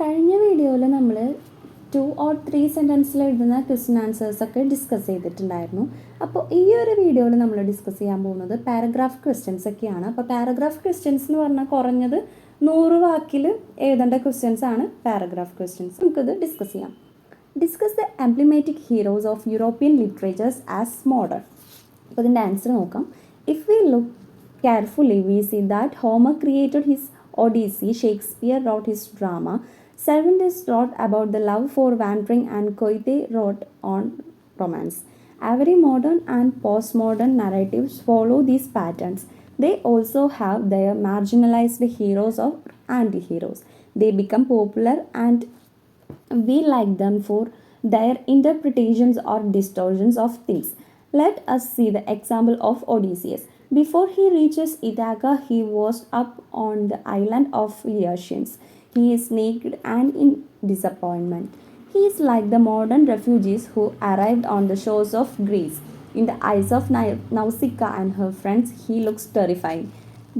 കഴിഞ്ഞ വീഡിയോയിൽ നമ്മൾ 2 or 3 സെൻറ്റൻസിൽ എഴുതുന്ന ക്വസ്റ്റ്യൻ ആൻസേഴ്സൊക്കെ ഡിസ്കസ് ചെയ്തിട്ടുണ്ടായിരുന്നു. അപ്പോൾ ഈ ഒരു വീഡിയോയിൽ നമ്മൾ ഡിസ്കസ് ചെയ്യാൻ പോകുന്നത് പാരഗ്രാഫ് ക്വസ്റ്റ്യൻസ് ഒക്കെയാണ്. അപ്പോൾ പാരഗ്രാഫ് ക്വസ്റ്റ്യൻസ് എന്ന് പറഞ്ഞാൽ കുറഞ്ഞത് 100 വാക്കിൽ എഴുതേണ്ട ക്വസ്റ്റ്യൻസ് ആണ് പാരഗ്രാഫ് ക്വസ്റ്റ്യൻസ്. നമുക്കിത് ഡിസ്കസ് ചെയ്യാം. Discuss the emblematic heroes of European literatures as modern. അപ്പോൾ ഇതിൻ്റെ ആൻസർ നോക്കാം. If we look carefully, we see that Homer created his Odyssey, Shakespeare wrote his drama, Cervantes wrote about the love for wandering, and Goethe wrote on romance. Every modern and postmodern narratives follow these patterns. They also have their marginalized heroes or anti-heroes. They become popular and we like them for their interpretations or distortions of things. Let us see the example of Odysseus. Before he reaches Ithaca, he was up on the island of Laertians. He is naked and in disappointment. He is like the modern refugees who arrived on the shores of Greece. In the eyes of Nausicaa and her friends, he looks terrifying.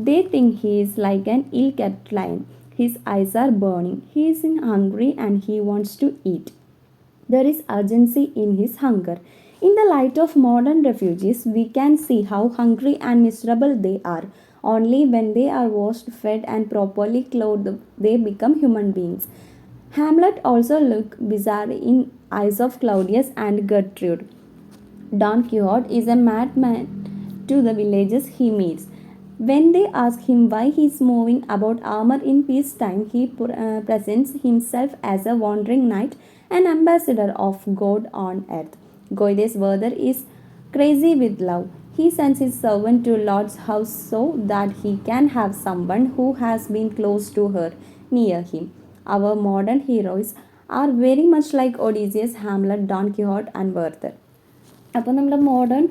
They think he is like an ill-kept lion. His eyes are burning. He is hungry and he wants to eat. There is urgency in his hunger. In the light of modern refugees, we can see how hungry and miserable they are. Only when they are washed, fed, and properly clothed, they become human beings. Hamlet also looks bizarre in eyes of Claudius and Gertrude. Don Quixote is a madman to the villagers he meets. When they ask him why he is moving about armor in peacetime, he presents himself as a wandering knight, an ambassador of God on earth. Goethe's brother is crazy with love. He sends his servant to Lord's house so that he can have someone who has been close to her near him. Our modern heroes are very much like Odysseus, Hamlet, Don Quixote and Werther. അപ്പോൾ നമ്മുടെ modern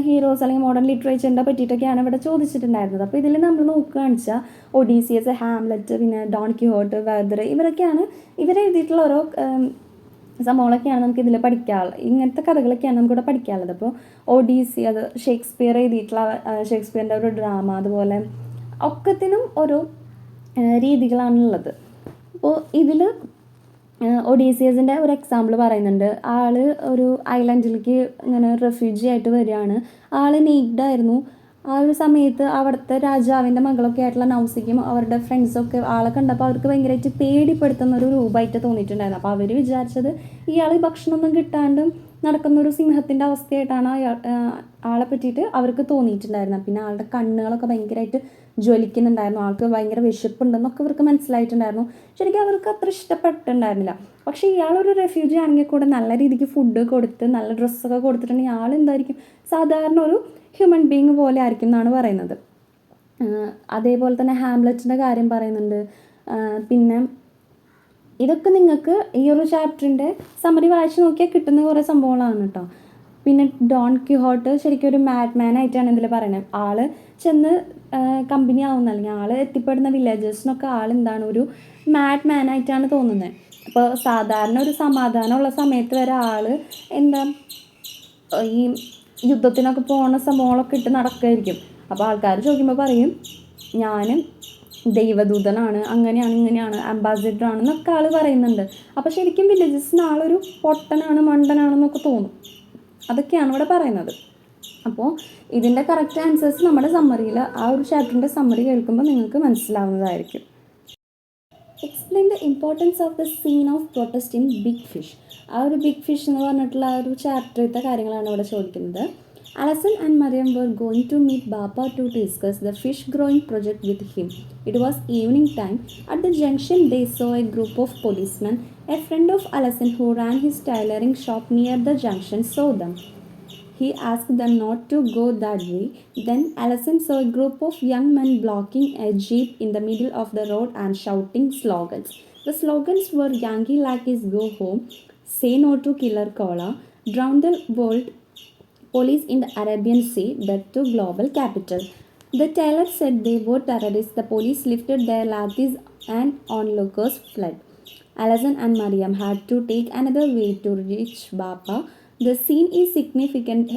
heroes അല്ലെങ്കിൽ modern ലിറ്ററേച്ചറിനെ പറ്റിയിട്ടൊക്കെയാണ് ഇവിടെ ചോദിച്ചിട്ടുണ്ടായിരുന്നത്. അപ്പോൾ ഇതിൽ നമ്മൾ നോക്കുകയാണെന്ന് വെച്ചാൽ Odysseus, Hamlet, പിന്നെ ഡോൺ ക്വിഹോട്ട്, വെർദർ ഇവരൊക്കെയാണ് ഇവരെഴുതിയിട്ടുള്ള ഓരോ സംഭവങ്ങളൊക്കെയാണ് നമുക്ക് ഇതിൽ പഠിക്കാനുള്ളത്. ഇങ്ങനത്തെ കഥകളൊക്കെയാണ് നമുക്കിവിടെ പഠിക്കാനുള്ളത്. അപ്പോൾ ഒഡീസി അത് ഷേക്സ്പിയർ എഴുതിയിട്ടുള്ള ഷേക്സ്പിയറിൻ്റെ ഒരു ഡ്രാമ, അതുപോലെ ഒക്കത്തിനും ഓരോ രീതികളാണുള്ളത്. അപ്പോൾ ഇതിൽ ഒഡീസിയസിൻ്റെ ഒരു എക്സാമ്പിൾ പറയുന്നുണ്ട്. ആൾ ഒരു ഐലൻഡിലേക്ക് ഇങ്ങനെ റെഫ്യൂജി ആയിട്ട് വരികയാണ്. ആൾ നീഗ്ഡായിരുന്നു. ആ ഒരു സമയത്ത് അവിടുത്തെ രാജാവിൻ്റെ മകളൊക്കെ ആയിട്ടുള്ള നൗസിക്കും അവരുടെ ഫ്രണ്ട്സൊക്കെ ആളെ കണ്ടപ്പോൾ അവർക്ക് ഭയങ്കരമായിട്ട് പേടിപ്പെടുത്തുന്ന ഒരു രൂപമായിട്ട് തോന്നിയിട്ടുണ്ടായിരുന്നു. അപ്പോൾ അവർ വിചാരിച്ചത് ഇയാൾ ഭക്ഷണമൊന്നും കിട്ടാണ്ട് നടക്കുന്നൊരു സിംഹത്തിൻ്റെ അവസ്ഥയായിട്ടാണ് ആളെ പറ്റിയിട്ട് അവർക്ക് തോന്നിയിട്ടുണ്ടായിരുന്നത്. പിന്നെ ആളുടെ കണ്ണുകളൊക്കെ ഭയങ്കരമായിട്ട് ജ്വലിക്കുന്നുണ്ടായിരുന്നു. ആൾക്ക് ഭയങ്കര വിശപ്പുണ്ടെന്നൊക്കെ അവർക്ക് മനസ്സിലായിട്ടുണ്ടായിരുന്നു. ശരിക്കും അവർക്ക് അത്ര ഇഷ്ടപ്പെട്ടിട്ടുണ്ടായിരുന്നില്ല. പക്ഷേ ഇയാളൊരു റെഫ്യൂജി ആണെങ്കിൽ കൂടെ നല്ല രീതിക്ക് ഫുഡ് കൊടുത്ത് നല്ല ഡ്രസ്സൊക്കെ കൊടുത്തിട്ടുണ്ടെങ്കിൽ ആൾ എന്തായിരിക്കും, സാധാരണ ഒരു ഹ്യൂമൻ ബീങ് പോലെ ആയിരിക്കും എന്നാണ് പറയുന്നത്. അതേപോലെ തന്നെ ഹാംലെറ്റിൻ്റെ കാര്യം പറയുന്നുണ്ട്. പിന്നെ ഇതൊക്കെ നിങ്ങൾക്ക് ഈ ഒരു ചാപ്റ്ററിൻ്റെ സമ്മറി വായിച്ച് നോക്കിയാൽ കിട്ടുന്ന കുറേ സംഭവങ്ങളാണ് കേട്ടോ. പിന്നെ ഡോൺ ക്വിഹോട്ട് ശരിക്കും ഒരു മാഡ്മാൻ ആയിട്ടാണ് ഇതിൽ പറയുന്നത്. ആൾ ചെന്ന് കമ്പനി ആവുന്ന അല്ലെങ്കിൽ ആൾ എത്തിപ്പെടുന്ന വില്ലേജേഴ്സിനൊക്കെ ആളെന്താണ് ഒരു മാഡ്മാൻ ആയിട്ടാണ് തോന്നുന്നത്. അപ്പോൾ സാധാരണ ഒരു സമാധാനമുള്ള സമയത്ത് വരെ ആൾ എന്താ ഈ യുദ്ധത്തിനൊക്കെ പോകുന്ന സംഭവങ്ങളൊക്കെ ഇട്ട് നടക്കുമായിരിക്കും. അപ്പോൾ ആൾക്കാർ ചോദിക്കുമ്പോൾ പറയും ഞാൻ ദൈവദൂതനാണ്, അങ്ങനെയാണ് ഇങ്ങനെയാണ്, അംബാസിഡറാണ് എന്നൊക്കെ ആൾ പറയുന്നുണ്ട്. അപ്പോൾ ശരിക്കും വില്ലേജസിന് ആളൊരു പൊട്ടനാണ്, മണ്ടനാണെന്നൊക്കെ തോന്നും. അതൊക്കെയാണ് ഇവിടെ പറയുന്നത്. അപ്പോൾ ഇതിൻ്റെ കറക്റ്റ് ആൻസേഴ്സ് നമ്മുടെ സമ്മറിയിൽ ആ ഒരു ചാപ്റ്ററിൻ്റെ സമ്മറി കേൾക്കുമ്പോൾ നിങ്ങൾക്ക് മനസ്സിലാവുന്നതായിരിക്കും. Explain the importance of the scene of protest in big fish. ആ ഒരു ബിഗ് ഫിഷ് എന്ന് പറഞ്ഞിട്ടുള്ള ആ ഒരു ചാപ്റ്ററിലത്തെ കാര്യങ്ങളാണ് ഇവിടെ ചോദിക്കുന്നത്. Alison and Mariam were going to meet Baba to discuss the fish growing project with him. It was evening time. At the junction they saw a group of policemen. A friend of Alison who ran his tailoring shop near the junction saw them. He asked them not to go that way. Then Alison saw a group of young men blocking a jeep in the middle of the road and shouting slogans. The slogans were Yankee lackeys go home, say no to killer cola, drown the world police in the Arabian Sea, but to global capital. The tailor said they were terrorists. The police lifted their lathis and onlookers fled. Alison and Mariam had to take another way to reach Baba. The scene is significant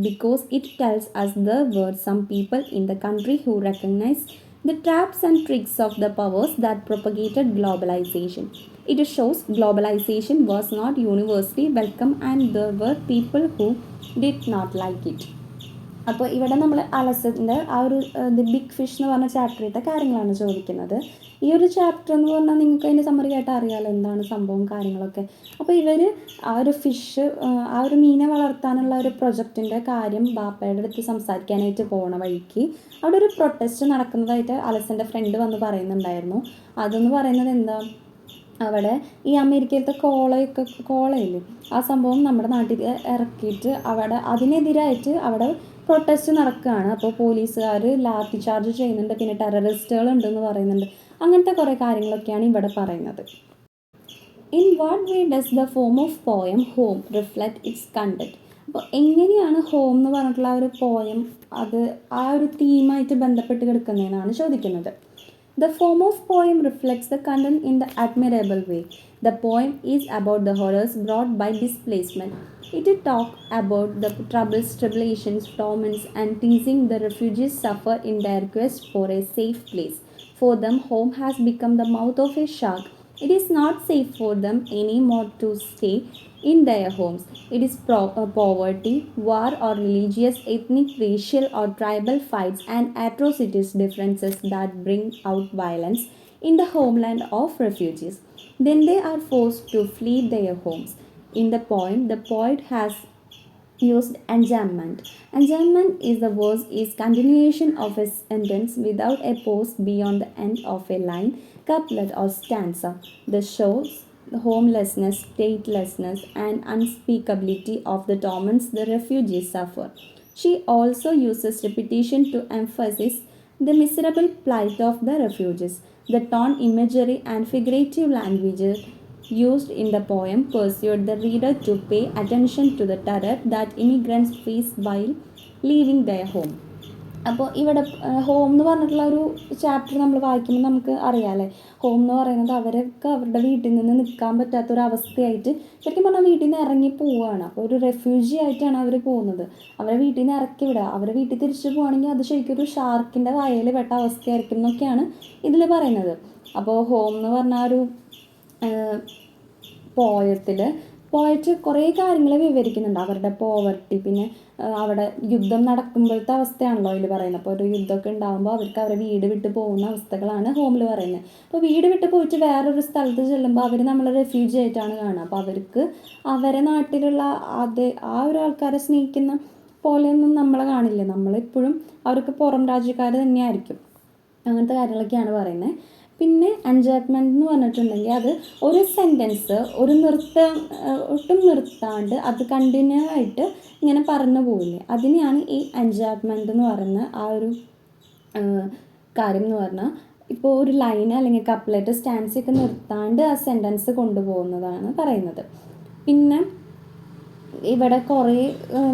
because it tells us there were some people in the country who recognized The traps and tricks of the powers that propagated globalization. It shows globalization was not universally welcome and there were people who did not like it. അപ്പോൾ ഇവിടെ നമ്മൾ അലസത്തിൻ്റെ ആ ഒരു the big fish എന്ന് പറഞ്ഞ ചാപ്റ്ററിലത്തെ കാര്യങ്ങളാണ് ചോദിക്കുന്നത്. ഈ ഒരു ചാപ്റ്റർ എന്ന് പറഞ്ഞാൽ നിങ്ങൾക്ക് അതിൻ്റെ സമ്മറി ആയിട്ട് അറിയാമല്ലോ എന്താണ് സംഭവം കാര്യങ്ങളൊക്കെ. അപ്പോൾ ഇവർ ആ ഒരു ഫിഷ് ആ ഒരു മീനെ വളർത്താനുള്ള ഒരു പ്രൊജക്റ്റിൻ്റെ കാര്യം ബാപ്പയുടെ അടുത്ത് സംസാരിക്കാനായിട്ട് പോണ വഴിക്ക് അവിടെ ഒരു പ്രൊട്ടസ്റ്റ് നടക്കുന്നതായിട്ട് അലസൻ്റെ ഫ്രണ്ട് വന്ന് പറയുന്നുണ്ടായിരുന്നു. അതെന്ന് പറയുന്നത് എന്താ, അവിടെ ഈ അമേരിക്കയിലത്തെ കോളയില്ലേ ആ സംഭവം നമ്മുടെ നാട്ടിൽ ഇറക്കിയിട്ട് അവിടെ അതിനെതിരായിട്ട് അവിടെ പ്രൊട്ടസ്റ്റ് നടക്കുകയാണ്. അപ്പോൾ പോലീസുകാർ ലാത്തി ചാർജ് ചെയ്യുന്നുണ്ട്, പിന്നെ ടെററിസ്റ്റുകൾ ഉണ്ടെന്ന് പറയുന്നുണ്ട്. അങ്ങനത്തെ കുറേ കാര്യങ്ങളൊക്കെയാണ് ഇവിടെ പറയുന്നത്. In what way does the form of poem home reflect it's content. അപ്പോൾ എങ്ങനെയാണ് ഹോം എന്ന് പറഞ്ഞിട്ടുള്ള ആ ഒരു പോയം അത് ആ ഒരു തീമായിട്ട് ബന്ധപ്പെട്ട് കിടക്കുന്നതെന്നാണ് ചോദിക്കുന്നത്. The form of poem reflects the content in the admirable way. The poem is about the horrors brought by displacement. It talks about the troubles, tribulations, torments, and teasing the refugees suffer in their quest for a safe place. For them, home has become the mouth of a shark. It is not safe for them anymore to stay in their homes. It is poverty, war, or religious, ethnic, racial, or tribal fights and atrocities differences that bring out violence in the homeland of refugees. Then they are forced to flee their homes. In the poem, the poet has used enjambment. Enjambment is the verse is continuation of a sentence without a pause beyond the end of a line, couplet, or stanza. This shows the homelessness, statelessness, and unspeakability of the torments the refugees suffer. She also uses repetition to emphasize the miserable plight of the refugees. The tone, imagery, and figurative language used in the poem persuade the reader to pay attention to the terror that immigrants face while leaving their home. അപ്പോൾ ഇവിടെ home എന്ന് പറഞ്ഞിട്ടുള്ള ഒരു chapter നമ്മൾ വായിക്കുമ്പോൾ നമുക്ക് അറിയാമല്ലേ, home എന്ന് പറയുന്നത് അവർക്ക് അവരുടെ വീട്ടിൽ നിന്ന് നിൽക്കാൻ പറ്റാത്തൊരവസ്ഥയായിട്ട് ശരിക്കും പറഞ്ഞാൽ വീട്ടിൽ നിന്ന് ഇറങ്ങി പോവുകയാണ്. അപ്പോൾ ഒരു റെഫ്യൂജി ആയിട്ടാണ് അവർ പോകുന്നത്. അവരെ വീട്ടിൽ നിന്ന് ഇറക്കി വിടുക, അവരെ വീട്ടിൽ തിരിച്ചു പോവുകയാണെങ്കിൽ അത് ശരിക്കും ഒരു ഷാർക്കിൻ്റെ വായയിൽ പെട്ട അവസ്ഥയായിരിക്കും എന്നൊക്കെയാണ് ഇതിൽ പറയുന്നത്. അപ്പോൾ ഹോം എന്ന് പറഞ്ഞ ഒരു പോയറ്റ് കുറേ കാര്യങ്ങൾ വിവരിക്കുന്നുണ്ട്. അവരുടെ പോവർട്ടി, പിന്നെ അവിടെ യുദ്ധം നടക്കുമ്പോഴത്തെ അവസ്ഥയാണല്ലോ അതിൽ പറയുന്നത്. അപ്പോൾ ഒരു യുദ്ധമൊക്കെ ഉണ്ടാകുമ്പോൾ അവർക്ക് അവരെ വീട് വിട്ട് പോകുന്ന അവസ്ഥകളാണ് ഹോമിൽ പറയുന്നത്. അപ്പോൾ വീട് വിട്ട് പോയിട്ട് വേറൊരു സ്ഥലത്ത് ചെല്ലുമ്പോൾ അവർ നമ്മളെ റെഫ്യൂജി ആയിട്ടാണ് കാണുക. അപ്പോൾ അവർക്ക് അവരെ നാട്ടിലുള്ള ആ ഒരു ആൾക്കാരെ സ്നേഹിക്കുന്ന പോലെയൊന്നും നമ്മളെ കാണില്ല. നമ്മളെപ്പോഴും അവർക്ക് പുറം രാജ്യക്കാർ തന്നെയായിരിക്കും. അങ്ങനത്തെ കാര്യങ്ങളൊക്കെയാണ് പറയുന്നത്. പിന്നെ എൻജോയ്മെൻറ്റ് എന്ന് പറഞ്ഞിട്ടുണ്ടെങ്കിൽ അത് ഒരു സെൻറ്റൻസ് ഒട്ടും നിർത്താണ്ട് അത് കണ്ടിന്യൂ ആയിട്ട് ഇങ്ങനെ പറഞ്ഞു പോവില്ലേ, അതിനെയാണ് ഈ എൻജോയ്മെൻറ്റ് എന്ന് പറയുന്ന ആ ഒരു കാര്യം എന്ന് പറഞ്ഞാൽ. ഇപ്പോൾ ഒരു ലൈൻ അല്ലെങ്കിൽ കപ്ലെറ്റ് സ്റ്റാൻസൊക്കെ നിർത്താണ്ട് ആ സെൻറ്റൻസ് കൊണ്ടുപോകുന്നതാണ് പറയുന്നത്. പിന്നെ ഇവിടെ കുറേ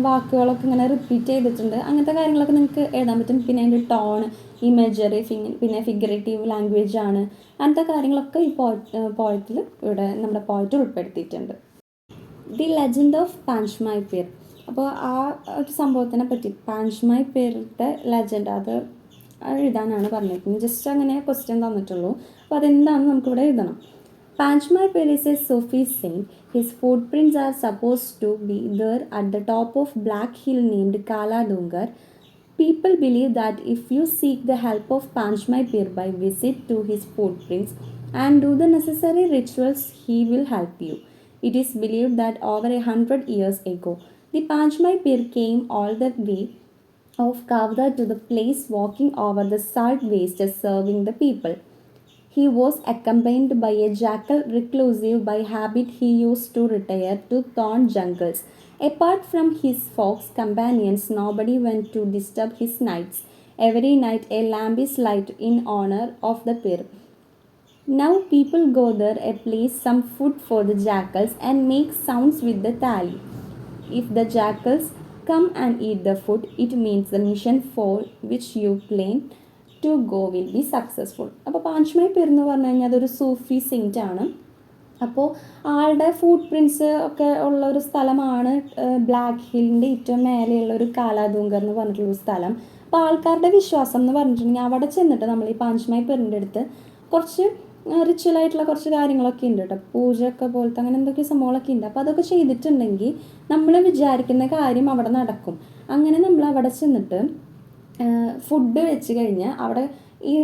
വാക്കുകളൊക്കെ ഇങ്ങനെ റിപ്പീറ്റ് ചെയ്തിട്ടുണ്ട്. അങ്ങനത്തെ കാര്യങ്ങളൊക്കെ നിങ്ങൾക്ക് എഴുതാൻ പറ്റും. പിന്നെ അതിൻ്റെ ടോണ്, ഇമേജറി, പിന്നെ ഫിഗറേറ്റീവ് ലാംഗ്വേജ് ആണ്. അങ്ങനത്തെ കാര്യങ്ങളൊക്കെ ഈ പോയറ്റിൽ ഇവിടെ നമ്മുടെ പോയറ്റ് ഉൾപ്പെടുത്തിയിട്ടുണ്ട്. ദി ലെജൻഡ് ഓഫ് പാഞ്ച്മായി പീർ. അപ്പോൾ ആ ഒരു സംഭവത്തിനെ പറ്റി പാഞ്ച്മായി പീറിൻ്റെ ലെജൻഡ് അത് എഴുതാനാണ് പറഞ്ഞിരിക്കുന്നത്. ജസ്റ്റ് അങ്ങനെ ക്വസ്റ്റ്യൻ തന്നിട്ടുള്ളൂ. അപ്പോൾ അതെന്താണെന്ന് നമുക്കിവിടെ എഴുതണം. Panchmai Pir is a Sufi saint. His footprints are supposed to be there at the top of black hill named Kaladungar. People believe that if you seek the help of Panchmai Pir by visit to his footprints and do the necessary rituals, he will help you. It is believed that over 100 years ago, the Panchmai Pir came all the way of Kavda to the place, walking over the salt wastes, serving the people. He was accompanied by a jackal reclusive by habit. He used to retire to thorn jungles. Apart from his fox companions, nobody went to disturb his nights. Every night a lamp is lighted in honor of the pir. Now people go there and place some food for the jackals and make sounds with the tali. If the jackals come and eat the food, it means the mission for which you plan to go will be successful. അപ്പോൾ പാഞ്ച്മായി പീർ എന്ന് പറഞ്ഞു കഴിഞ്ഞാൽ അതൊരു സൂഫി Saint ആണ്. അപ്പോൾ ആളുടെ ഫുട് prints ഒക്കെ ഉള്ള ഒരു സ്ഥലമാണ് ബ്ലാക്ക് ഹില്ലിൻ്റെ ഏറ്റവും മേലെയുള്ള ഒരു കാലാദൂങ്കർ എന്ന് പറഞ്ഞിട്ടുള്ളൊരു സ്ഥലം. അപ്പോൾ അപ്പോൾ ആൾക്കാരുടെ വിശ്വാസം എന്ന് പറഞ്ഞിട്ടുണ്ടെങ്കിൽ അവിടെ ചെന്നിട്ട് നമ്മൾ ഈ പാഞ്ചുമായി പെറിൻ്റെ അടുത്ത് കുറച്ച് റിച്വലായിട്ടുള്ള കുറച്ച് കാര്യങ്ങളൊക്കെ ഉണ്ട് കേട്ടോ, പൂജയൊക്കെ പോലത്തെ അങ്ങനെ എന്തൊക്കെ സംഭവങ്ങളൊക്കെ ഉണ്ട്. അപ്പോൾ അതൊക്കെ ചെയ്തിട്ടുണ്ടെങ്കിൽ നമ്മൾ വിചാരിക്കുന്ന കാര്യം അവിടെ നടക്കും. അങ്ങനെ നമ്മൾ അവിടെ ചെന്നിട്ട് ഫുഡ് വെച്ച് കഴിഞ്ഞാൽ അവിടെ ഈ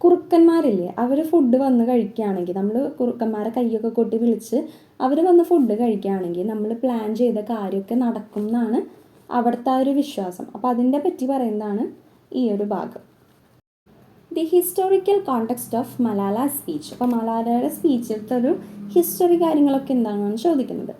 കുറുക്കന്മാരില്ലേ, അവർ ഫുഡ് വന്ന് കഴിക്കുകയാണെങ്കിൽ, നമ്മൾ കുറുക്കന്മാരെ കൈയൊക്കെ കൊട്ടി വിളിച്ച് അവർ വന്ന് ഫുഡ് കഴിക്കുകയാണെങ്കിൽ നമ്മൾ പ്ലാൻ ചെയ്ത കാര്യമൊക്കെ നടക്കും എന്നാണ് അവിടുത്തെ ആ ഒരു വിശ്വാസം. അപ്പോൾ അതിൻ്റെ പറ്റി പറയുന്നതാണ് ഈ ഒരു ഭാഗം. The historical context of Malala speech. അപ്പോൾ മലാലയുടെ സ്പീച്ചിലത്തെ ഒരു ഹിസ്റ്ററി കാര്യങ്ങളൊക്കെ എന്താണെന്നാണ് ചോദിക്കുന്നത്.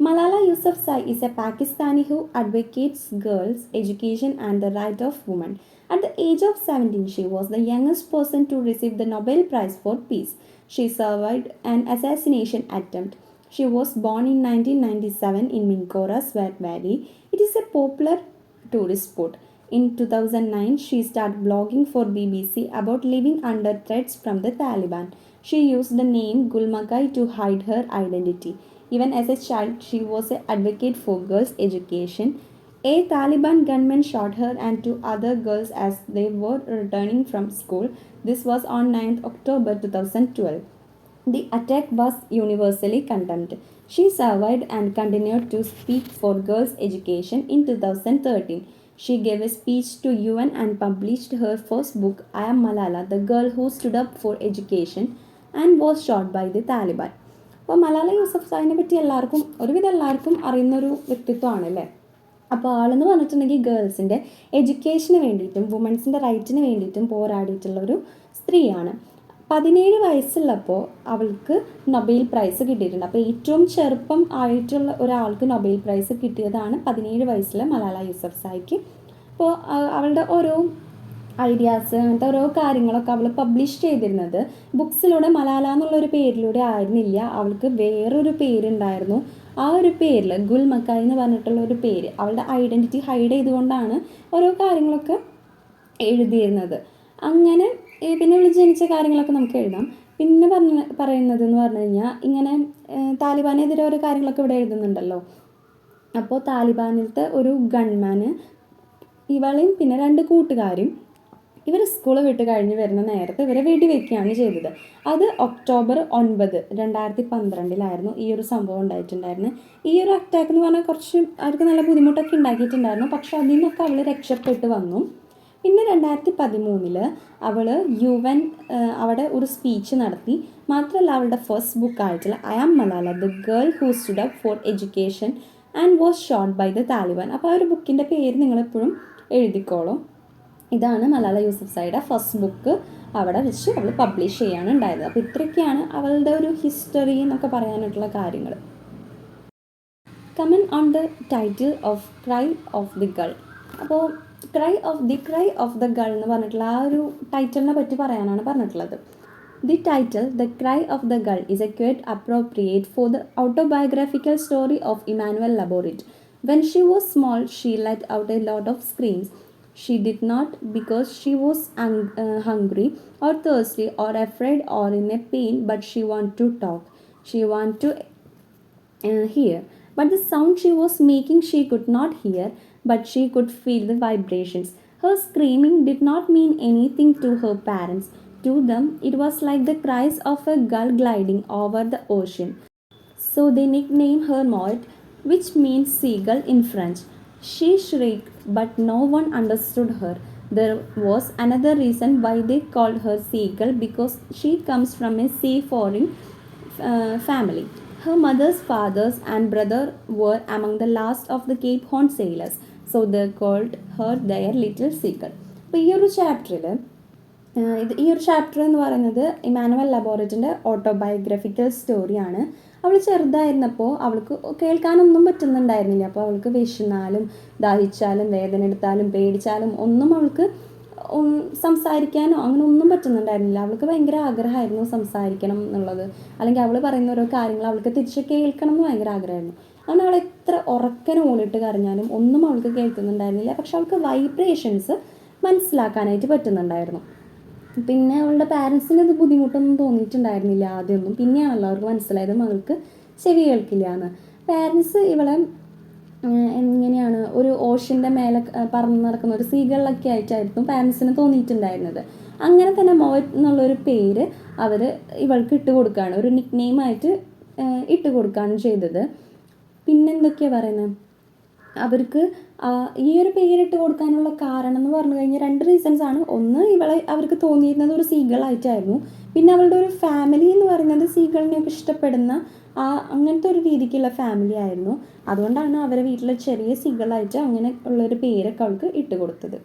Malala Yousafzai is a Pakistani who advocates girls' education and the right of women. At the age of 17, she was the youngest person to receive the Nobel Prize for Peace. She survived an assassination attempt. She was born in 1997 in Minkora, Swat Valley. It is a popular tourist spot. In 2009, she started blogging for BBC about living under threats from the Taliban. She used the name Gulmakai to hide her identity. Even as a child, she was an advocate for girls' education. A Taliban gunman shot her and two other girls as they were returning from school. This was on 9th October 2012. The attack was universally condemned. She survived and continued to speak for girls' education in 2013. She gave a speech to UN and published her first book, I Am Malala, the Girl Who Stood Up for Education, and was shot by the Taliban. അപ്പോൾ മലാല യൂസഫ്സായിനെ പറ്റി ഒരുവിധം എല്ലാവർക്കും അറിയുന്നൊരു വ്യക്തിത്വമാണ് അല്ലേ. അപ്പോൾ ആളെന്ന് പറഞ്ഞിട്ടുണ്ടെങ്കിൽ ഗേൾസിൻ്റെ എഡ്യൂക്കേഷന് വേണ്ടിയിട്ടും വുമൻസിൻ്റെ റൈറ്റിന് വേണ്ടിയിട്ടും പോരാടിയിട്ടുള്ളൊരു സ്ത്രീയാണ്. 17 വയസ്സുള്ളപ്പോൾ അവൾക്ക് നൊബേൽ പ്രൈസ് കിട്ടിയിട്ടുണ്ട്. അപ്പോൾ ഏറ്റവും ചെറുപ്പം ആയിട്ടുള്ള ഒരാൾക്ക് നൊബേൽ പ്രൈസ് കിട്ടിയതാണ് 17 വയസ്സിലെ മലാല യൂസഫ്സായിക്ക്. അപ്പോൾ അവളുടെ ഓരോ ഐഡിയാസ് അങ്ങനത്തെ ഓരോ കാര്യങ്ങളൊക്കെ അവൾ പബ്ലിഷ് ചെയ്തിരുന്നത് ബുക്സിലൂടെ മലാല എന്നുള്ളൊരു പേരിലൂടെ ആയിരുന്നില്ല. അവൾക്ക് വേറൊരു പേരുണ്ടായിരുന്നു. ആ ഒരു പേരിൽ ഗുൽ മക്കായി എന്ന് പറഞ്ഞിട്ടുള്ള ഒരു പേര്, അവളുടെ ഐഡൻറ്റിറ്റി ഹൈഡ് ചെയ്തുകൊണ്ടാണ് ഓരോ കാര്യങ്ങളൊക്കെ എഴുതിയിരുന്നത്. അങ്ങനെ പിന്നെ അവൾ ജനിച്ച കാര്യങ്ങളൊക്കെ നമുക്ക് എഴുതാം. പിന്നെ പറയുന്നത് എന്ന് പറഞ്ഞു കഴിഞ്ഞാൽ ഇങ്ങനെ താലിബാനെതിരെ ഓരോ കാര്യങ്ങളൊക്കെ ഇവിടെ എഴുതുന്നുണ്ടല്ലോ. അപ്പോൾ താലിബാനിലത്തെ ഒരു ഗൺമാന് ഇവളെയും പിന്നെ 2 കൂട്ടുകാരും ഇവർ സ്കൂൾ വിട്ട് കഴിഞ്ഞ് വരുന്ന നേരത്തെ ഇവരെ വെടിവെക്കുകയാണ് ചെയ്തത്. അത് ഒക്ടോബർ 9, 2012 ഈ ഒരു സംഭവം ഉണ്ടായിട്ടുണ്ടായിരുന്നു. ഈ ഒരു അറ്റാക്ക് എന്ന് പറഞ്ഞാൽ കുറച്ച് അവർക്ക് നല്ല ബുദ്ധിമുട്ടൊക്കെ ഉണ്ടാക്കിയിട്ടുണ്ടായിരുന്നു. പക്ഷെ അതിൽ നിന്നൊക്കെ അവൾ രക്ഷപ്പെട്ട് വന്നു. പിന്നെ 2013 അവൾ UN അവിടെ ഒരു സ്പീച്ച് നടത്തി. മാത്രമല്ല അവളുടെ ഫസ്റ്റ് ബുക്കായിട്ടുള്ള I am Malala, the girl who stood up for education and was shot by the Taliban. അപ്പോൾ ആ ഒരു ബുക്കിൻ്റെ പേര് നിങ്ങളെപ്പോഴും എഴുതിക്കോളും. ഇതാണ് മലാല യൂസഫ്സായിയുടെ ഫസ്റ്റ് ബുക്ക് അവിടെ വെച്ച് അവൾ പബ്ലിഷ് ചെയ്യാണ് ഉണ്ടായത്. അപ്പോൾ ഇത്രയൊക്കെയാണ് അവളുടെ ഒരു ഹിസ്റ്ററി എന്നൊക്കെ പറയാനായിട്ടുള്ള കാര്യങ്ങൾ. Comment on the title of cry of the girl. അപ്പോൾ ക്രൈ ഓഫ് ദ ഗേൾ എന്ന് പറഞ്ഞിട്ടുള്ള ആ ഒരു ടൈറ്റിലിനെ പറ്റി പറയാനാണ് പറഞ്ഞിട്ടുള്ളത്. The title, The Cry of the Girl, is a quite appropriate for the autobiographical story of Emmanuel Laborit. When she was small, she let out a lot of screams. She did not because she was hungry or thirsty or afraid or in a pain, but she wanted to talk. She wanted to hear. But the sound she was making she could not hear, but she could feel the vibrations. Her screaming did not mean anything to her parents. To them, it was like the cries of a gull gliding over the ocean. So they nicknamed her Maud, which means seagull in French. She shrieked, but no one understood her. There was another reason why they called her seagull, because she comes from a seafaring family. Her mother's fathers and brother were among the last of the Cape Horn sailors, so they called her their little seagull. അപ്പോൾ ഈ ഒരു chapter എന്ന് പറയുന്നത് Emmanuel ലബോററ്റിൻ്റെ autobiographical സ്റ്റോറിയാണ്. അവൾ ചെറുതായിരുന്നപ്പോൾ അവൾക്ക് കേൾക്കാനൊന്നും പറ്റുന്നുണ്ടായിരുന്നില്ല. അപ്പോൾ അവൾക്ക് വിശന്നാലും ദാഹിച്ചാലും വേദന എടുത്താലും പേടിച്ചാലും ഒന്നും അവൾക്ക് സംസാരിക്കാനോ അങ്ങനെ ഒന്നും പറ്റുന്നുണ്ടായിരുന്നില്ല. അവൾക്ക് ഭയങ്കര ആഗ്രഹമായിരുന്നു സംസാരിക്കണം എന്നുള്ളത്, അല്ലെങ്കിൽ അവൾ പറയുന്ന ഓരോ കാര്യങ്ങൾ അവൾക്ക് തിരിച്ച് കേൾക്കണം എന്ന് ഭയങ്കര ആഗ്രഹമായിരുന്നു. അങ്ങനെ അവൾ എത്ര ഉറക്കനെ ഓളിട്ട് കരഞ്ഞാലും ഒന്നും അവൾക്ക് കേൾക്കുന്നുണ്ടായിരുന്നില്ല. പക്ഷെ അവൾക്ക് വൈബ്രേഷൻസ് മനസ്സിലാക്കാനായിട്ട് പറ്റുന്നുണ്ടായിരുന്നു. പിന്നെ അവളുടെ പാരൻസിന് ഇത് ബുദ്ധിമുട്ടൊന്നും തോന്നിയിട്ടുണ്ടായിരുന്നില്ല ആദ്യമൊന്നും. പിന്നെയാണല്ലോ അവർക്ക് മനസ്സിലായത് മകൾക്ക് ചെവി കേൾക്കില്ല എന്ന്. പാരൻസ് ഇവളെ എങ്ങനെയാണ് ഒരു ഓഷ്യൻ്റെ മേലെ പറന്ന് നടക്കുന്ന ഒരു സീകളിലൊക്കെ ആയിട്ടായിരുന്നു പാരൻസിന് തോന്നിയിട്ടുണ്ടായിരുന്നത്. അങ്ങനെ തന്നെ മോയറ്റ് എന്നുള്ളൊരു പേര് അവർ ഇവൾക്ക് ഇട്ട് കൊടുക്കുകയാണ്, ഒരു നിക് നെയിമായിട്ട് ഇട്ട് കൊടുക്കുകയാണ് ചെയ്തത്. പിന്നെന്തൊക്കെയാണ് പറയുന്നത്, അവർക്ക് ഈ ഒരു പേരിട്ട് കൊടുക്കാനുള്ള കാരണം എന്ന് പറഞ്ഞു കഴിഞ്ഞാൽ 2 റീസൺസ് ആണ്. ഒന്ന്, ഇവളെ അവർക്ക് തോന്നിയിരുന്നത് ഒരു സീകളായിട്ടായിരുന്നു. പിന്നെ അവളുടെ ഒരു ഫാമിലി എന്ന് പറയുന്നത് സീകളിനെയൊക്കെ ഇഷ്ടപ്പെടുന്ന അങ്ങനത്തെ ഒരു രീതിക്കുള്ള ഫാമിലി ആയിരുന്നു. അതുകൊണ്ടാണ് അവരെ വീട്ടിൽ ചെറിയ സീകളായിട്ട് അങ്ങനെ ഉള്ളൊരു പേരൊക്കെ അവൾക്ക് ഇട്ട് കൊടുത്തത്.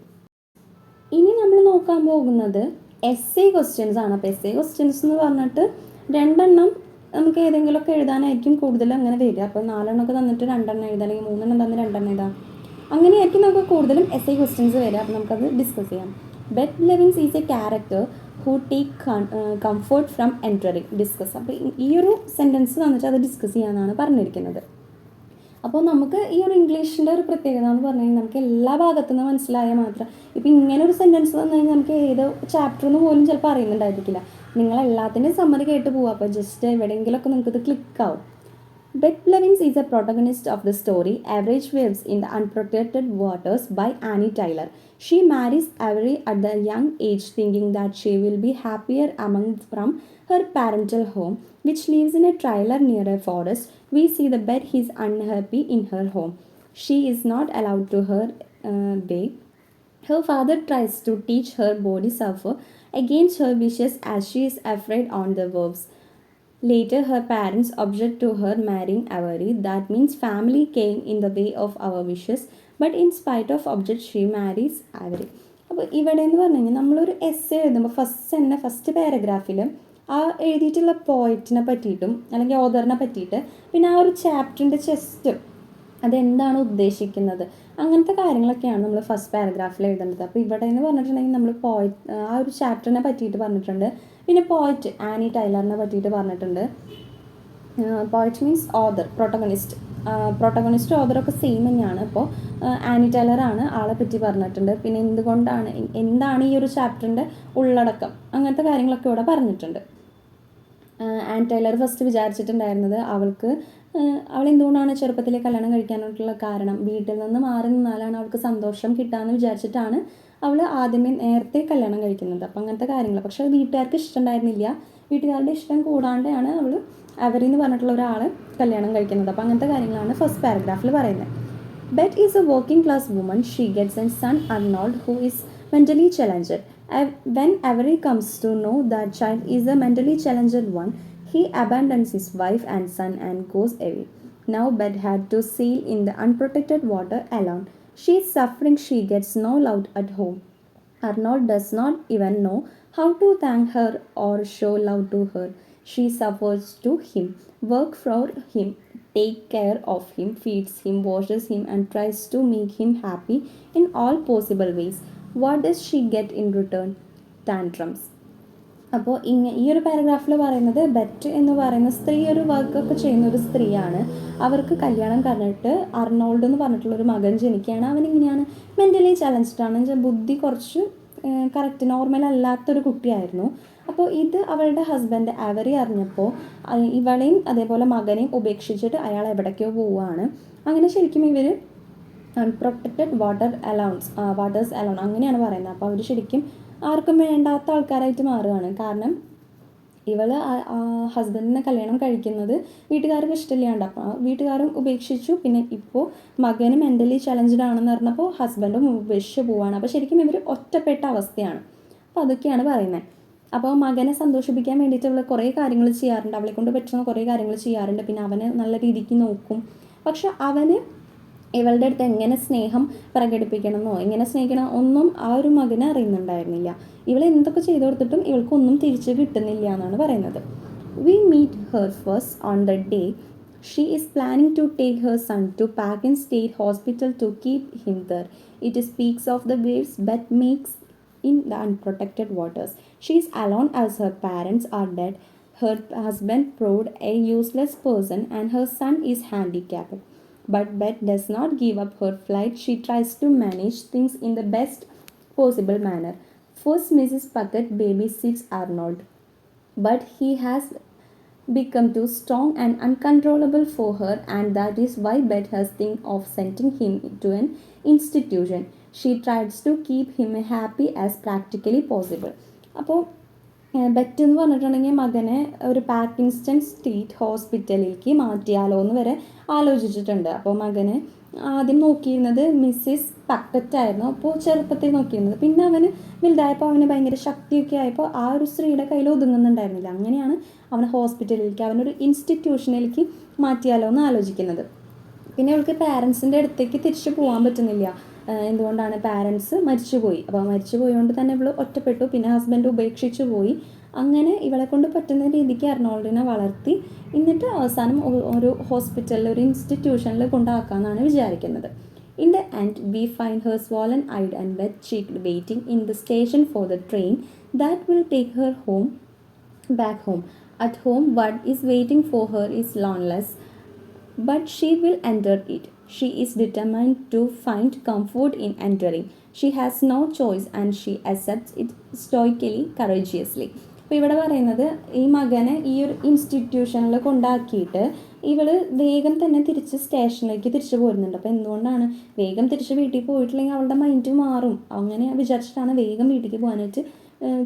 ഇനി നമ്മൾ നോക്കാൻ പോകുന്നത് എസ്സേ ക്വസ്റ്റ്യൻസ് ആണ്. അപ്പോൾ എസ്സേ ക്വസ്റ്റ്യൻസ് എന്ന് പറഞ്ഞിട്ട് 2 എണ്ണം നമുക്ക് ഏതെങ്കിലുമൊക്കെ എഴുതാനായിരിക്കും കൂടുതൽ അങ്ങനെ വരിക. അപ്പോൾ 4 എണ്ണമൊക്കെ തന്നിട്ട് 2 എണ്ണം എഴുതാം, അല്ലെങ്കിൽ 3 എണ്ണം തന്ന് 2 എണ്ണം എഴുതാം. അങ്ങനെയായിരിക്കും നമുക്ക് കൂടുതലും എസ്സേ ക്വസ്റ്റ്യൻസ് വരിക. അപ്പോൾ നമുക്കത് ഡിസ്കസ് ചെയ്യാം. Beth Levins is a character who take comfort from entering discuss. അപ്പോൾ ഈ ഒരു സെൻറ്റൻസ് തന്നിട്ട് അത് ഡിസ്കസ് ചെയ്യാനാണ് പറഞ്ഞിരിക്കുന്നത്. അപ്പോൾ നമുക്ക് ഈ ഒരു ഇംഗ്ലീഷിൻ്റെ ഒരു പ്രത്യേകത എന്ന് പറഞ്ഞു കഴിഞ്ഞാൽ നമുക്ക് എല്ലാ ഭാഗത്തു നിന്ന് മനസ്സിലായാൽ മാത്രം, ഇപ്പോൾ ഇങ്ങനെ ഒരു സെൻറ്റൻസ് തന്നു കഴിഞ്ഞാൽ നമുക്ക് ഏത് ചാപ്റ്ററിന് പോലും ചിലപ്പോൾ അറിയുന്നുണ്ടായിരിക്കില്ല. നിങ്ങളെല്ലാത്തിൻ്റെയും സമ്മതി കേട്ട് പോവുക. അപ്പോൾ ജസ്റ്റ് എവിടെയെങ്കിലുമൊക്കെ നിങ്ങൾക്കിത് ക്ലിക്കാവും. Beth Levins is a protagonist of the story Average Waves in the Unprotected Waters by Annie Tyler. She marries Avery at the young age thinking that she will be happier among from her parental home, which lives in a trailer near a forest. We see the Beth is unhappy in her home. She is not allowed to her day. Her father tries to teach her body suffer against her wishes as she is afraid on the verbs. Later, her parents object to her marrying Avery. That means family came in the way of our wishes. But in spite of object, she marries Avery. അപ്പോൾ ഇവിടെ എന്ന് പറഞ്ഞു കഴിഞ്ഞാൽ നമ്മളൊരു essay എഴുതുമ്പോൾ first പാരഗ്രാഫിൽ ആ എഴുതിയിട്ടുള്ള പോയിറ്റിനെ പറ്റിയിട്ടും അല്ലെങ്കിൽ ഓതറിനെ പറ്റിയിട്ട്, പിന്നെ ആ ഒരു ചാപ്റ്ററിൻ്റെ ചെസ്റ്റ് അതെന്താണ് ഉദ്ദേശിക്കുന്നത്, അങ്ങനത്തെ കാര്യങ്ങളൊക്കെയാണ് നമ്മൾ ഫസ്റ്റ് പാരഗ്രാഫിൽ എഴുതേണ്ടത്. അപ്പോൾ ഇവിടെ എന്ന് പറഞ്ഞിട്ടുണ്ടെങ്കിൽ നമ്മൾ ആ ഒരു ചാപ്റ്ററിനെ പറ്റിയിട്ട് പറഞ്ഞിട്ടുണ്ട്. പിന്നെ പോയിറ്റ് ആനി ടൈലറിനെ പറ്റിയിട്ട് പറഞ്ഞിട്ടുണ്ട്. പോയിറ്റ് മീൻസ് ഓതർ, പ്രൊട്ടഗണിസ്റ്റ് ഓതറൊക്കെ സെയിം തന്നെയാണ്. അപ്പോൾ ആനി ടൈലറാണ് ആളെ പറ്റി പറഞ്ഞിട്ടുണ്ട്. പിന്നെ എന്താണ് ഈ ഒരു ചാപ്റ്ററിൻ്റെ ഉള്ളടക്കം, അങ്ങനത്തെ കാര്യങ്ങളൊക്കെ ഇവിടെ പറഞ്ഞിട്ടുണ്ട്. ആനി ടൈലർ ഫസ്റ്റ് വിചാരിച്ചിട്ടുണ്ടായിരുന്നത് അവൾ എന്തുകൊണ്ടാണ് ചെറുപ്പത്തിലെ കല്യാണം കഴിക്കാനായിട്ടുള്ള കാരണം, വീട്ടിൽ നിന്ന് മാറി നിന്നാലാണ് അവൾക്ക് സന്തോഷം കിട്ടാമെന്ന് വിചാരിച്ചിട്ടാണ് അവൾ ആദ്യമേ നേരത്തെ കല്യാണം കഴിക്കുന്നത്. അപ്പം അങ്ങനത്തെ കാര്യങ്ങൾ. പക്ഷേ വീട്ടുകാർക്ക് ഇഷ്ടമുണ്ടായിരുന്നില്ല. വീട്ടുകാരുടെ ഇഷ്ടം കൂടാണ്ടാണ് അവൾ അവരെന്ന് പറഞ്ഞിട്ടുള്ള ഒരാളെ കല്യാണം കഴിക്കുന്നത്. അപ്പം അങ്ങനത്തെ കാര്യങ്ങളാണ് ഫസ്റ്റ് പാരഗ്രാഫിൽ പറയുന്നത്. Bet is a working class woman. She gets a son Arnold who is mentally challenged. When Avery comes to know that child is a mentally challenged one, he abandons his wife and son and goes away. Now Bet had to sail in the unprotected water alone. She is suffering. She gets no love at home. Arnold does not even know how to thank her or show love to her. She suffers to him, work for him, take care of him, feeds him, washes him, and tries to make him happy in all possible ways. What does she get in return? Tantrums. അപ്പോൾ ഈ ഒരു പാരഗ്രാഫിൽ പറയുന്നത് bet എന്ന് പറയുന്ന സ്ത്രീ ഒരു വർക്കൊക്കെ ചെയ്യുന്ന ഒരു സ്ത്രീയാണ്. അവർക്ക് കല്യാണം കഴിഞ്ഞിട്ട് അർണോൾഡ് എന്ന് പറഞ്ഞിട്ടുള്ളൊരു മകൻ ജനിക്കുകയാണ്. അവനിങ്ങനെയാണ്, മെൻ്റലി ചലഞ്ച്ഡാണ്, ബുദ്ധി കുറച്ച് കറക്റ്റ് നോർമൽ അല്ലാത്തൊരു കുട്ടിയായിരുന്നു. അപ്പോൾ ഇത് അവളുടെ ഹസ്ബൻഡ് അവരി അറിഞ്ഞപ്പോൾ ഇവളെയും അതേപോലെ മകനെയും ഉപേക്ഷിച്ചിട്ട് അയാൾ എവിടേക്കോ പോവുകയാണ്. അങ്ങനെ ശരിക്കും ഇവർ അൺപ്രൊട്ടക്റ്റഡ് വാട്ടേഴ്സ് അലോൺ അങ്ങനെയാണ് പറയുന്നത്. അപ്പോൾ അവർ ശരിക്കും ആർക്കും വേണ്ടാത്ത ആൾക്കാരായിട്ട് മാറുകയാണ്. കാരണം ഇവൾ ഹസ്ബൻഡിനെ കല്യാണം കഴിക്കുന്നത് വീട്ടുകാർക്ക് ഇഷ്ടമില്ലാണ്ട്, അപ്പോൾ വീട്ടുകാരും ഉപേക്ഷിച്ചു. പിന്നെ ഇപ്പോൾ മകന് മെൻ്റലി ചലഞ്ച്ഡ് ആണെന്ന് പറഞ്ഞപ്പോൾ ഹസ്ബൻഡും ഉപേക്ഷിച്ച് പോവുകയാണ്. അപ്പോൾ ശരിക്കും ഇവർ ഒറ്റപ്പെട്ട അവസ്ഥയാണ്. അപ്പോൾ അതൊക്കെയാണ് പറയുന്നത്. അപ്പോൾ മകനെ സന്തോഷിപ്പിക്കാൻ വേണ്ടിയിട്ട് അവൾ കുറേ കാര്യങ്ങൾ ചെയ്യാറുണ്ട്, അവളെ കൊണ്ട് പറ്റുന്ന കുറേ കാര്യങ്ങൾ ചെയ്യാറുണ്ട്. പിന്നെ അവനെ നല്ല രീതിക്ക് നോക്കും. പക്ഷെ അവന് ഇവളുടെ അടുത്ത് എങ്ങനെ സ്നേഹം പ്രകടിപ്പിക്കണമെന്നോ എങ്ങനെ സ്നേഹിക്കണം ഒന്നും ആ ഒരു മകനെ അറിയുന്നുണ്ടായിരുന്നില്ല. ഇവൾ എന്തൊക്കെ ചെയ്തു കൊടുത്തിട്ടും ഇവൾക്കൊന്നും തിരിച്ച് കിട്ടുന്നില്ല എന്നാണ് പറയുന്നത്. We meet her first on the day she is planning to take her son to Pagan State Hospital to keep him there. It speaks of the waves Beth makes in the unprotected waters. She is alone as her parents are dead. Her husband proved a useless person and her son is handicapped. But Beth does not give up her flight. She tries to manage things in the best possible manner. First, Mrs. Puckett babysits Arnold, but he has become too strong and uncontrollable for her, and that is why Beth has think of sending him to an institution. She tries to keep him happy as practically possible. അപ്പോൾ bet എന്ന് പറഞ്ഞിട്ടുണ്ടെങ്കിൽ മകനെ ഒരു പാക്കിൻസ്റ്റൺ state ഹോസ്പിറ്റലിലേക്ക് മാറ്റിയാലോ എന്ന് വരെ ആലോചിച്ചിട്ടുണ്ട്. അപ്പോൾ മകന് ആദ്യം നോക്കിയിരുന്നത് മിസ്സിസ് പക്കറ്റ് ആയിരുന്നു. അപ്പോൾ ചെറുപ്പത്തിൽ നോക്കിയിരുന്നത്. പിന്നെ അവന് വലുതായപ്പോൾ അവന് ഭയങ്കര ശക്തിയൊക്കെ ആയപ്പോൾ ആ ഒരു സ്ത്രീയുടെ കയ്യിൽ ഒതുങ്ങുന്നുണ്ടായിരുന്നില്ല. അങ്ങനെയാണ് അവൻ ഹോസ്പിറ്റലിലേക്ക്, അവനൊരു ഇൻസ്റ്റിറ്റ്യൂഷനിലേക്ക് മാറ്റിയാലോ എന്ന് ആലോചിക്കുന്നത്. പിന്നെ അവൾക്ക് പാരൻസിൻ്റെ അടുത്തേക്ക് തിരിച്ചു പോകാൻ പറ്റുന്നില്ല. എന്തുകൊണ്ടാണ്? പാരൻസ് മരിച്ചുപോയി. അപ്പോൾ മരിച്ചു പോയതുകൊണ്ട് തന്നെ ഇവൾ ഒറ്റപ്പെട്ടു. പിന്നെ ഹസ്ബൻഡ് ഉപേക്ഷിച്ചു പോയി. അങ്ങനെ ഇവളെ കൊണ്ട് പറ്റുന്ന രീതിക്ക് അർണോൾഡിനെ വളർത്തി എന്നിട്ട് അവസാനം ഒരു ഹോസ്പിറ്റലിൽ, ഒരു ഇൻസ്റ്റിറ്റ്യൂഷനിൽ കൊണ്ടാക്കാമെന്നാണ് വിചാരിക്കുന്നത്. In the end, we find her swollen-eyed and wet-cheeked waiting in the station for the train that will take her back home. At home, what is waiting for her is loneliness, but she will enter it. She is determined to find comfort in entering. She has no choice and she accepts it stoically, courageously. അപ്പോൾ ഇവിടെ പറയുന്നത് ഈ മകനെ ഈ ഒരു ഇൻസ്റ്റിറ്റ്യൂഷനിൽ കൊണ്ടാക്കിയിട്ട് ഇവൾ വേഗം തന്നെ തിരിച്ച് സ്റ്റേഷനിലേക്ക് തിരിച്ചു പോരുന്നുണ്ട്. അപ്പോൾ എന്തുകൊണ്ടാണ് വേഗം തിരിച്ച് വീട്ടിൽ പോയിട്ടില്ലെങ്കിൽ അവളുടെ മൈൻഡ് മാറും, അങ്ങനെ വിചാരിച്ചിട്ടാണ് വേഗം വീട്ടിലേക്ക് പോകാനായിട്ട്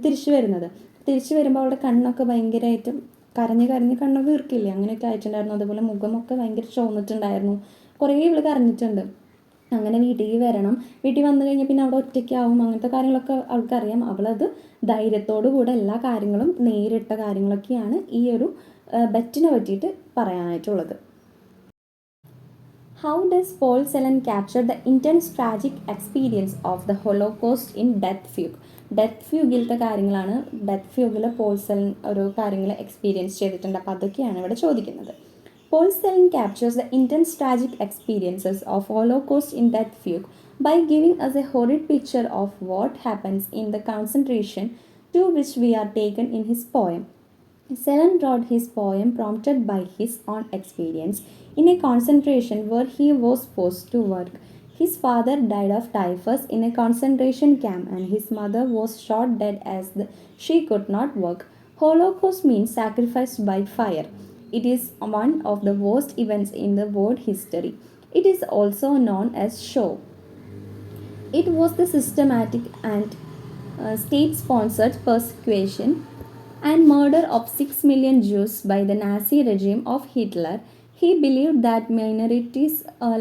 തിരിച്ചു വരുന്നത്. തിരിച്ചു വരുമ്പോൾ അവളുടെ കണ്ണൊക്കെ ഭയങ്കരമായിട്ടും കരഞ്ഞ് കണ്ണൊക്കെ വീർക്കില്ലേ, അങ്ങനെയൊക്കെ ആയിട്ടുണ്ടായിരുന്നു. അതുപോലെ മുഖമൊക്കെ ഭയങ്കര ചോന്നിട്ടുണ്ടായിരുന്നു. കുറേ ഇവൾ കരഞ്ഞിട്ടുണ്ട്. അങ്ങനെ വീട്ടിലേക്ക് വരണം. വീട്ടിൽ വന്നു കഴിഞ്ഞാൽ പിന്നെ അവിടെ ഒറ്റയ്ക്കാവും. അങ്ങനത്തെ കാര്യങ്ങളൊക്കെ അവൾക്കറിയാം. അവളത് ധൈര്യത്തോടു കൂടെ എല്ലാ കാര്യങ്ങളും നേരിട്ട കാര്യങ്ങളൊക്കെയാണ് ഈ ഒരു ബെറ്റിനെ പറ്റിയിട്ട് പറയാനായിട്ടുള്ളത്. How does Paul Celan capture the intense tragic experience of the Holocaust in Death Fugue? Death ഫ്യൂഗിലത്തെ കാര്യങ്ങളാണ്. ഡെത്ത് ഫ്യൂഗിൽ പോൾ സെലൻ ഒരു കാര്യങ്ങൾ എക്സ്പീരിയൻസ് ചെയ്തിട്ടുണ്ട്. അപ്പോൾ അതൊക്കെയാണ് ഇവിടെ ചോദിക്കുന്നത്. Paul Celan captures the intense tragic experiences of Holocaust in Death Fugue by giving us a horrid picture of what happens in the concentration to which we are taken in his poem. Celan wrote his poem prompted by his own experience in a concentration where he was forced to work. His father died of typhus in a concentration camp and his mother was shot dead as she could not work. Holocaust means sacrifice by fire. It is one of the worst events in the world history. It is also known as Show. It was the systematic and state-sponsored persecution and murder of 6 million Jews by the Nazi regime of Hitler. He believed that minorities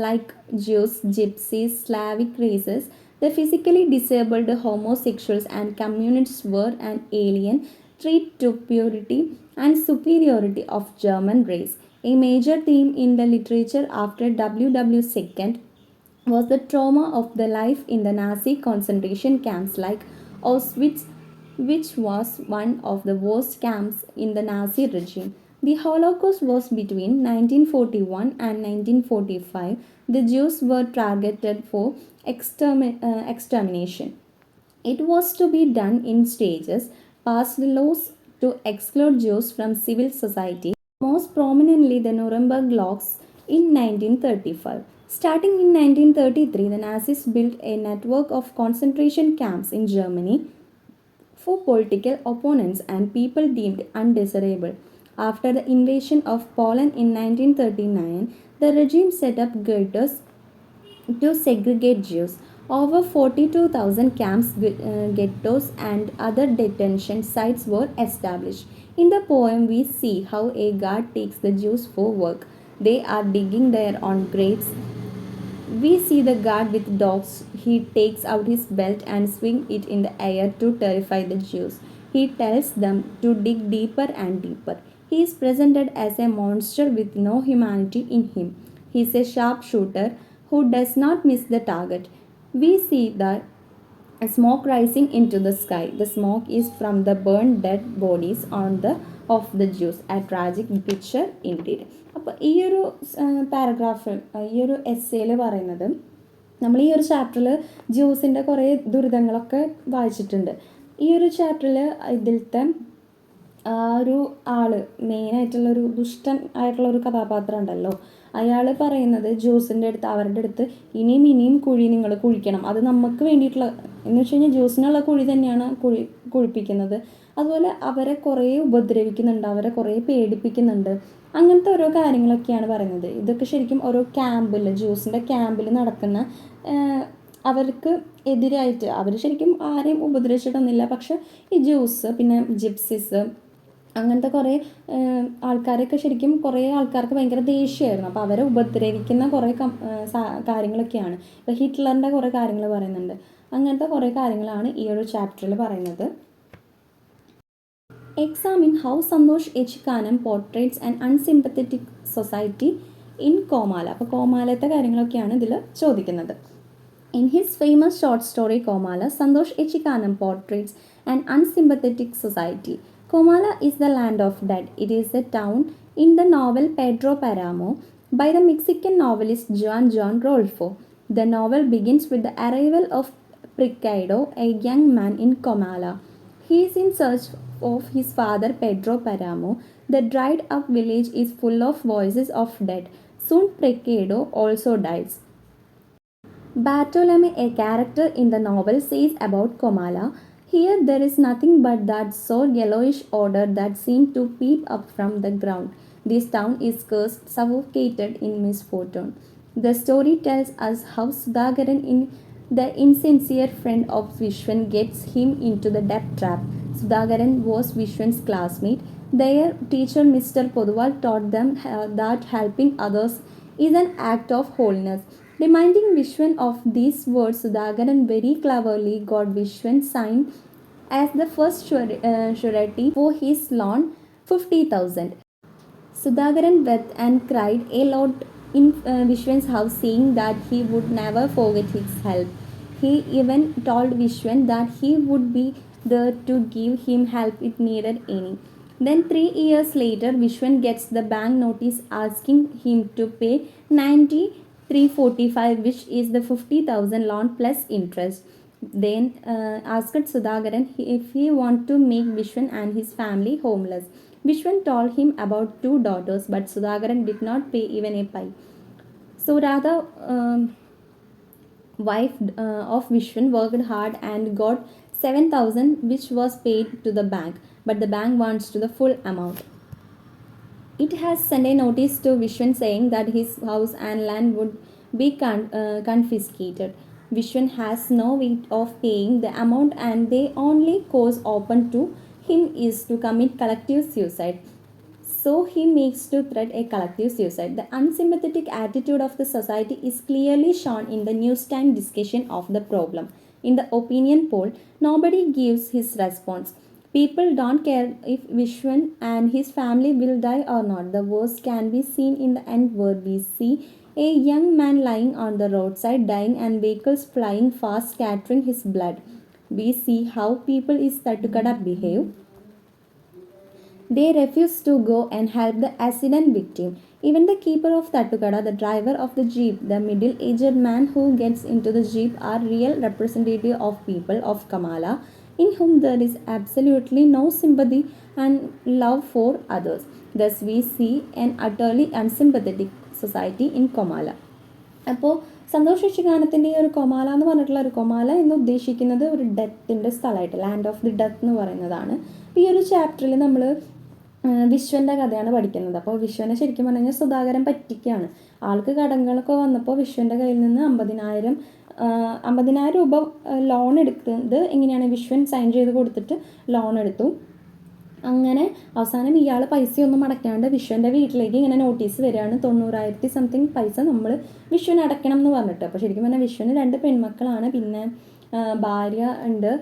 like Jews, Gypsies, Slavic races, the physically disabled, homosexuals and communists were an alien threat to purity and superiority of German race. A major theme in the literature after WW2 was the trauma of the life in the Nazi concentration camps like Auschwitz, which was one of the worst camps in the Nazi regime. The Holocaust was between 1941 and 1945. The Jews were targeted for extermination. It was to be done in stages, passed laws to exclude Jews from civil society, most prominently the Nuremberg laws in 1935. Starting in 1933, the Nazis built a network of concentration camps in Germany for political opponents and people deemed undesirable. After the invasion of Poland in 1939, the regime set up ghettos to segregate Jews. Over 42,000 camps, ghettos, and other detention sites were established. In the poem, we see how a guard takes the Jews for work. They are digging their own graves. We see the guard with dogs. He takes out his belt and swings it in the air to terrify the Jews. He tells them to dig deeper and deeper. He is presented as a monster with no humanity in him. He is a sharpshooter who does not miss the target. We see the smoke rising into the sky. The smoke is from the burned dead bodies of the Jews. A tragic picture indeed. അപ്പോൾ ഈ ഒരു paragraph, ഈ ഒരു എസ്സേയിൽ പറയുന്നത്, നമ്മൾ ഈ ഒരു ചാപ്റ്ററിൽ ജ്യൂസിൻ്റെ കുറേ ദുരിതങ്ങളൊക്കെ വായിച്ചിട്ടുണ്ട്. ഈ ഒരു ചാപ്റ്ററിൽ ഇതിലത്തെ ഒരു ആൾ, മെയിനായിട്ടുള്ളൊരു ദുഷ്ടൻ ആയിട്ടുള്ളൊരു കഥാപാത്രം ഉണ്ടല്ലോ, അയാൾ പറയുന്നത് ജ്യൂസിൻ്റെ അടുത്ത്, അവരുടെ അടുത്ത് ഇനിയും കുഴി നിങ്ങൾ കുഴിക്കണം, അത് നമുക്ക് വേണ്ടിയിട്ടുള്ള എന്ന് വെച്ച് കഴിഞ്ഞാൽ ജ്യൂസിനുള്ള കുഴി തന്നെയാണ് കുഴിപ്പിക്കുന്നത്. അതുപോലെ അവരെ കുറേ ഉപദ്രവിക്കുന്നുണ്ട്, അവരെ കുറേ പേടിപ്പിക്കുന്നുണ്ട്. അങ്ങനത്തെ ഓരോ കാര്യങ്ങളൊക്കെയാണ് പറയുന്നത്. ഇതൊക്കെ ശരിക്കും ഓരോ ക്യാമ്പിൽ, ജ്യൂസിൻ്റെ ക്യാമ്പിൽ നടക്കുന്ന അവർക്ക് എതിരായിട്ട്, അവർ ശരിക്കും ആരെയും ഉപദ്രവിച്ചിട്ടൊന്നുമില്ല, പക്ഷെ ഈ ജ്യൂസ് പിന്നെ ജിപ്സിസ് അങ്ങനത്തെ കുറേ ആൾക്കാരൊക്കെ ശരിക്കും കുറേ ആൾക്കാർക്ക് ഭയങ്കര ദേഷ്യമായിരുന്നു. അപ്പോൾ അവരെ ഉപദ്രവിക്കുന്ന കുറേ കാര്യങ്ങളൊക്കെയാണ്. ഇപ്പോൾ ഹിറ്റ്ലറിൻ്റെ കുറേ കാര്യങ്ങൾ പറയുന്നുണ്ട്. അങ്ങനത്തെ കുറേ കാര്യങ്ങളാണ് ഈ ഒരു ചാപ്റ്ററിൽ പറയുന്നത്. Examine how Santosh H. Khanam portrays an unsympathetic society in Komala. അപ്പോൾ കോമാലത്തെ കാര്യങ്ങളൊക്കെയാണ് ഇതിൽ ചോദിക്കുന്നത്. In his famous short story Komala, Santosh H. Khanam portrays an unsympathetic society. Komala is the land of dead. It is a town in the novel Pedro Paramo by the Mexican novelist Juan Rolfo. The novel begins with the arrival of Ricardo, a young man in Komala. He is in search of his father Pedro Paramo. The dried up village is full of voices of dead. Soon Ricardo also dies. Bartolome, a character in the novel, says about Komala, "Here there is nothing but that sour yellowish odor that seemed to peep up from the ground. This town is cursed, suffocated in misfortune." The story tells us how Sudhakaran, the insincere friend of Vishwan, gets him into the debt trap. Sudhakaran was Vishwan's classmate. Their teacher Mr. Poduval taught them that helping others is an act of holiness. Reminding Vishwan of these words, Sudhakaran very cleverly got Vishwan signed as the first surety for his loan 50,000. Sudhakaran wept and cried a lot in Vishwan's house, saying that he would never forget his help. He even told Vishwan that he would be there to give him help if needed any. Then 3 years later, Vishwan gets the bank notice asking him to pay 9345, which is the 50,000 loan plus interest. Then asked Sudhakaran if he wanted to make Vishwan and his family homeless. Vishwan told him about 2 daughters, but Sudhakaran did not pay even a pie. So Radha, wife of Vishwan, worked hard and got 7,000, which was paid to the bank, but the bank wants to the full amount. It has sent a notice to Vishwan saying that his house and land would be confiscated. Vishwan has no way of paying the amount, and the only course open to him is to commit collective suicide. So he makes to threat a collective suicide. The unsympathetic attitude of the society is clearly shown in the newstime discussion of the problem. In the opinion poll, nobody gives his response. People don't care if Vishwan and his family will die or not. The worst can be seen in the end, where we see a young man lying on the roadside dying and vehicles flying fast scattering his blood. We see how people in Calicut behave. They refuse to go and help the accident victim. Even the keeper of Tattukada, the driver of the jeep, the middle-aged man who gets into the jeep are real representative of people of Kamala, in whom there is absolutely no sympathy and love for others. Thus we see an utterly unsympathetic society in Komala. അപ്പോൾ സന്തോഷ് യക്ഷിഗാനത്തിൻ്റെ ഈ ഒരു Comala എന്ന് പറഞ്ഞിട്ടുള്ള ഒരു Comala എന്ന് ഉദ്ദേശിക്കുന്നത് ഒരു ഡെത്തിൻ്റെ സ്ഥലമായിട്ട്, land of the death എന്ന് പറയുന്നതാണ്. ഈ ഒരു ചാപ്റ്ററിൽ നമ്മൾ വിശ്വൻ്റെ കഥയാണ് പഠിക്കുന്നത്. അപ്പോൾ വിശ്വനെ ശരിക്കും പറഞ്ഞു കഴിഞ്ഞാൽ സുധാകരൻ പറ്റിക്കുകയാണ്. ആൾക്ക് കടങ്ങളൊക്കെ വന്നപ്പോൾ വിശ്വൻ്റെ കയ്യിൽ നിന്ന് 50,000 രൂപ ലോൺ എടുക്കുന്നത് എങ്ങനെയാണ്, വിശ്വൻ സൈൻ ചെയ്ത് കൊടുത്തിട്ട് ലോൺ എടുത്തു. അങ്ങനെ അവസാനം ഇയാൾ പൈസയൊന്നും അടയ്ക്കാണ്ട് വിശ്വൻ്റെ വീട്ടിലേക്ക് ഇങ്ങനെ നോട്ടീസ് വരികയാണ്, 90,000 സംതിങ് പൈസ നമ്മൾ വിശ്വന് അടയ്ക്കണം എന്ന് പറഞ്ഞിട്ട്. അപ്പോൾ ശരിക്കും പറഞ്ഞാൽ വിശ്വന് 2 പെൺമക്കളാണ്, പിന്നെ ഭാര്യ ഉണ്ട്.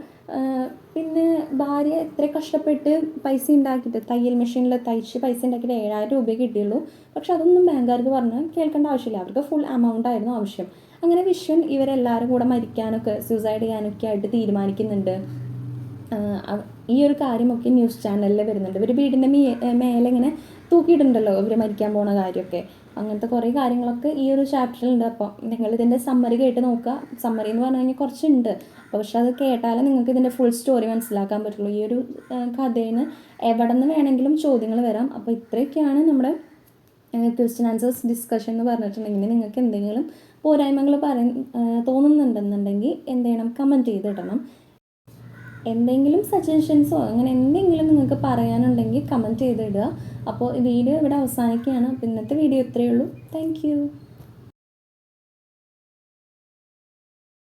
പിന്നെ ഭാര്യ എത്ര കഷ്ടപ്പെട്ട് പൈസ ഉണ്ടാക്കിയിട്ട് തയ്യൽ മെഷീനിൽ തയ്ച്ച് പൈസ ഉണ്ടാക്കിയിട്ട് 7,000 രൂപയെ കിട്ടിയുള്ളൂ. പക്ഷെ അതൊന്നും ബാങ്കുകാർക്ക് പറഞ്ഞ് കേൾക്കേണ്ട ആവശ്യമില്ല, അവർക്ക് ഫുൾ എമൗണ്ട് ആയിരുന്നു ആവശ്യം. അങ്ങനെ വിശ്വൻ ഇവരെല്ലാവരും കൂടെ മരിക്കാനൊക്കെ, സൂസൈഡ് ചെയ്യാനൊക്കെ ആയിട്ട് തീരുമാനിക്കുന്നുണ്ട്. ഈ ഒരു കാര്യമൊക്കെ ന്യൂസ് ചാനലിൽ വരുന്നുണ്ട്. ഇവർ വീടിൻ്റെ മേലെ ഇങ്ങനെ തൂക്കിയിട്ടുണ്ടല്ലോ ഇവർ മരിക്കാൻ പോണ കാര്യമൊക്കെ. അങ്ങനത്തെ കുറേ കാര്യങ്ങളൊക്കെ ഈ ഒരു ചാപ്റ്ററിലുണ്ട്. അപ്പോൾ നിങ്ങൾ ഇതിൻ്റെ സമ്മറി കേട്ട് നോക്കുക. സമ്മറി എന്ന് പറഞ്ഞു കഴിഞ്ഞാൽ കുറച്ചുണ്ട്, പക്ഷെ അത് കേട്ടാലേ നിങ്ങൾക്ക് ഇതിൻ്റെ ഫുൾ സ്റ്റോറി മനസ്സിലാക്കാൻ പറ്റുള്ളൂ. ഈ ഒരു കഥയിൽ നിന്ന് എവിടെ നിന്ന് വേണമെങ്കിലും ചോദ്യങ്ങൾ വരാം. അപ്പോൾ ഇത്രയൊക്കെയാണ് നമ്മുടെ ക്വസ്റ്റ്യൻ ആൻസേഴ്സ് ഡിസ്കഷൻ എന്ന് പറഞ്ഞിട്ടുണ്ടെങ്കിൽ, നിങ്ങൾക്ക് എന്തെങ്കിലും പോരായ്മകൾ തോന്നുന്നുണ്ടെന്നുണ്ടെങ്കിൽ എന്ത് ചെയ്യണം, കമൻറ്റ് ചെയ്തിടണം. എന്തെങ്കിലും സജഷൻസോ അങ്ങനെ എന്തെങ്കിലും നിങ്ങൾക്ക് പറയാനുണ്ടെങ്കിൽ കമൻറ്റ് ചെയ്തിടുക. അപ്പോൾ ഈ വീഡിയോ ഇവിടെ അവസാനിക്കുകയാണ്. അപ്പോൾ ഇന്നത്തെ വീഡിയോ ഇത്രയേ ഉള്ളൂ. താങ്ക്